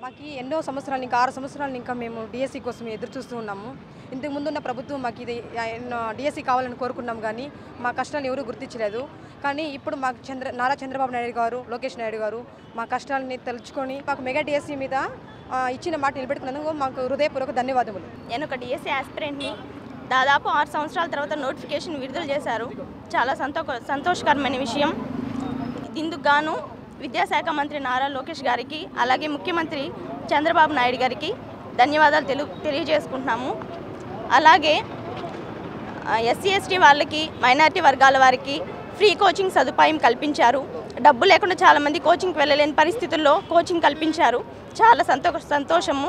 మాకు ఎన్నో సంవత్సరాలు ఇంకా 6 సంవత్సరాలు ఇంకా మేము డిఎస్సి కోసం ఎదురు చూస్తూ ఉన్నాము. ఇంతకు ముందున్న ప్రభుత్వం మాకు ఇది డిఎస్సి కావాలని కోరుకున్నాం కానీ మా కష్టాలను ఎవరూ గుర్తించలేదు. కానీ ఇప్పుడు మాకు నారా చంద్రబాబు నాయుడు గారు, లోకేష్ నాయుడు గారు మా కష్టాలని తెలుసుకొని మాకు మెగా డిఎస్సి మీద ఇచ్చిన మాట నిలబెట్టుకున్నందుకు మాకు హృదయపూర్వక ధన్యవాదములు. నేను ఒక డిఎస్సి ఆస్పిరెంట్ని. దాదాపు 6 సంవత్సరాల తర్వాత నోటిఫికేషన్ విడుదల చేశారు. చాలా సంతోషకరమైన విషయం. ఇందుకు గాను విద్యాశాఖ మంత్రి నారా లోకేష్ గారికి, అలాగే ముఖ్యమంత్రి చంద్రబాబు నాయుడు గారికి ధన్యవాదాలు తెలియజేసుకుంటున్నాము. అలాగే ఎస్సీ ఎస్టీ వాళ్ళకి, మైనారిటీ వర్గాల వారికి ఫ్రీ కోచింగ్ సదుపాయం కల్పించారు. డబ్బు లేకుండా చాలామంది కోచింగ్కి వెళ్ళలేని పరిస్థితుల్లో కోచింగ్ కల్పించారు. చాలా సంతోషము.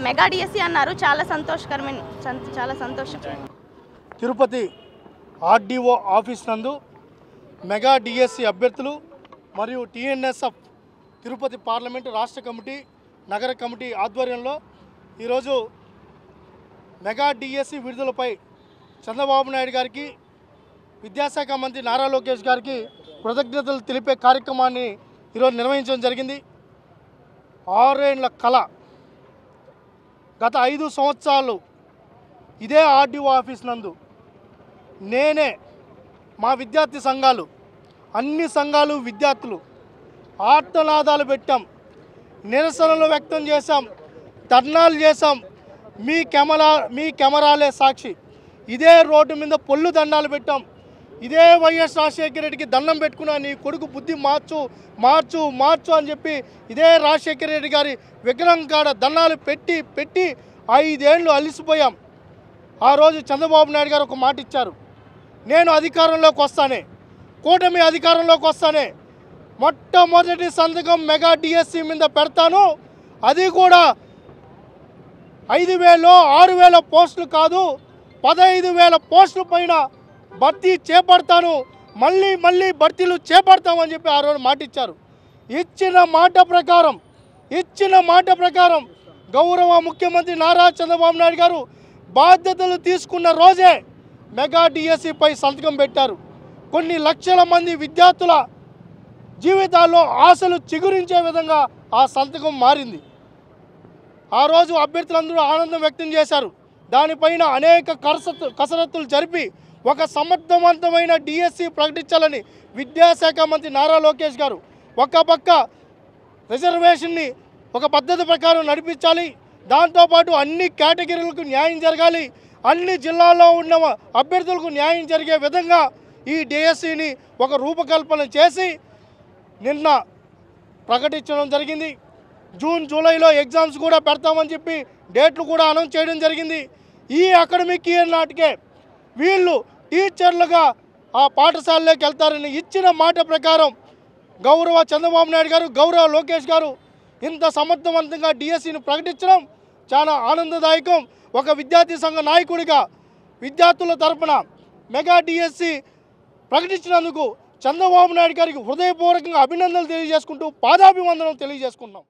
మెగా డిఎస్సి అన్నారు, చాలా సంతోషకరమైన, చాలా సంతోషం. తిరుపతి ఆర్డీఓ ఆఫీస్ నందు మెగా డిఎస్సి అభ్యర్థులు మరియు టీఎన్ఎస్ఎఫ్ తిరుపతి పార్లమెంటు రాష్ట్ర కమిటీ, నగర కమిటీ ఆధ్వర్యంలో ఈరోజు మెగా డిఎస్సి విడుదలపై చంద్రబాబు నాయుడు గారికి, విద్యాశాఖ మంత్రి నారా లోకేష్ గారికి కృతజ్ఞతలు తెలిపే కార్యక్రమాన్ని ఈరోజు నిర్వహించడం జరిగింది. 6 ఏళ్ల కళ, గత 5 సంవత్సరాలు ఇదే ఆర్డీఓ ఆఫీస్ నందు నేనే, మా విద్యార్థి సంఘాలు, అన్ని సంఘాలు, విద్యార్థులు ఆర్తనాదాలు పెట్టాం, నిరసనలు వ్యక్తం చేశాం, ధర్నాలు చేశాం. మీ కెమెరాలే సాక్షి. ఇదే రోడ్డు మీద పొల్లు దండాలు పెట్టాం. ఇదే వైఎస్ రాజశేఖర రెడ్డికి దండం పెట్టుకున్నా, నీ కొడుకు బుద్ధి మార్చు మార్చు మార్చు అని చెప్పి ఇదే రాజశేఖర రెడ్డి గారి విగ్రహం కాడ దండాలు పెట్టి 5 ఏళ్ళు అలిసిపోయాం. ఆ రోజు చంద్రబాబు నాయుడు గారు ఒక మాట ఇచ్చారు, నేను అధికారంలోకి వస్తానే, కూటమి అధికారంలోకి వస్తానే మొట్టమొదటి సంతకం మెగా డిఎస్సి మీద పెడతాను, అది కూడా 5,000 6,000 పోస్టులు కాదు, 15,000 పోస్టుల పైన భర్తీ చేపడతాను, మళ్ళీ భర్తీలు చేపడతామని చెప్పి ఆ రోజు మాట ఇచ్చారు. ఇచ్చిన మాట ప్రకారం గౌరవ ముఖ్యమంత్రి నారా చంద్రబాబు నాయుడు గారు బాధ్యతలు తీసుకున్న రోజే మెగా డిఎస్సిపై సంతకం పెట్టారు. కొన్ని లక్షల మంది విద్యార్థుల జీవితాల్లో ఆశలు చిగురించే విధంగా ఆ సంతకం మారింది. ఆ రోజు అభ్యర్థులందరూ ఆనందం వ్యక్తం చేశారు. దానిపైన అనేక కసరత్తులు జరిపి ఒక సమర్థవంతమైన డిఎస్సి ప్రకటించాలని విద్యాశాఖ మంత్రి నారా లోకేష్ గారు ఒక పక్క రిజర్వేషన్ని ఒక పద్ధతి ప్రకారం నడిపించాలి, దాంతోపాటు అన్ని కేటగిరీలకు న్యాయం జరగాలి, అన్ని జిల్లాల్లో ఉన్న అభ్యర్థులకు న్యాయం జరిగే విధంగా ఈ డిఎస్సిని ఒక రూపకల్పన చేసి నిన్న ప్రకటించడం జరిగింది. జూన్ జూలైలో ఎగ్జామ్స్ కూడా పెడతామని చెప్పి డేట్లు కూడా అనౌన్స్ చేయడం జరిగింది. ఈ అకాడమిక్ ఇయర్ నాటికే వీళ్ళు టీచర్లుగా ఆ పాఠశాలలోకి వెళ్తారని ఇచ్చిన మాట ప్రకారం గౌరవ చంద్రబాబు నాయుడు గారు, గౌరవ లోకేష్ గారు ఇంత సమర్థవంతంగా డిఎస్సిని ప్రకటించడం చాలా ఆనందదాయకం. ఒక విద్యార్థి సంఘ నాయకుడిగా విద్యార్థుల తరపున మెగా డిఎస్సి ప్రకటించినందుకు చంద్రబాబు నాయుడు గారికి హృదయపూర్వకంగా అభినందనలు తెలియజేసుకుంటూ పాదాభివందనం తెలియజేసుకుంటున్నాం.